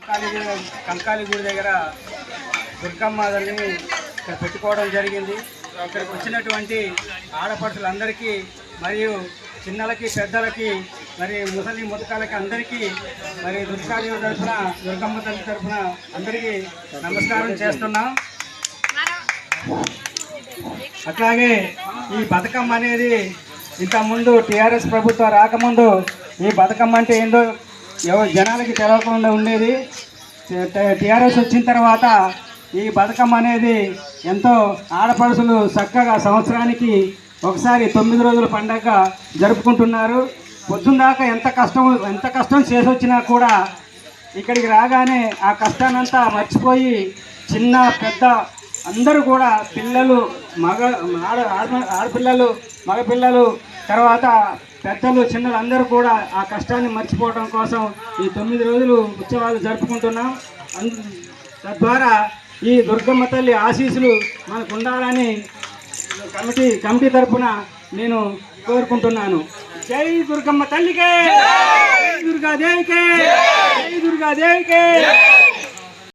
కంకాలి గుడి దగ్గర దుర్గమ్మ తల్లిని ఇక్కడ పెట్టుకోవడం జరిగింది. ఇక్కడికి వచ్చినటువంటి ఆడపడుచులందరికీ మరియు చిన్నలకి పెద్దలకి మరి ముసలి ముతకాలకి అందరికీ మరి దుర్గాదేవి తరఫున దుర్గమ్మ తల్లి తరఫున అందరికీ నమస్కారం చేస్తున్నాం. అట్లాగే ఈ బతుకమ్మ అనేది ఇంతకుముందు టీఆర్ఎస్ ప్రభుత్వం రాకముందు ఈ బతుకమ్మ అంటే ఏందో జనాలకి తెలవకుండా ఉండేది. టీఆర్ఎస్ వచ్చిన తర్వాత ఈ బతుకమ్మ అనేది ఎంతో ఆడపడుచులు చక్కగా సంవత్సరానికి ఒకసారి 9 రోజుల పండగ జరుపుకుంటున్నారు. పొద్దున్న దాకా ఎంత కష్టం చేసి వచ్చినా కూడా ఇక్కడికి రాగానే ఆ కష్టాన్నంతా మర్చిపోయి చిన్న పెద్ద అందరూ కూడా పిల్లలు ఆడపిల్లలు మగపిల్లలు తర్వాత పెద్దలు చిన్నలు అందరూ కూడా ఆ కష్టాన్ని మర్చిపోవడం కోసం ఈ 9 రోజులు ఉత్సవాలు జరుపుకుంటున్నాం. తద్వారా ఈ దుర్గమ్మ తల్లి ఆశీస్సులు మనకు ఉండాలని కమిటీ తరఫున నేను కోరుకుంటున్నాను. జై దుర్గమ్మ తల్లికే, జై దుర్గాదేవికే, జై దుర్గాదేవికే.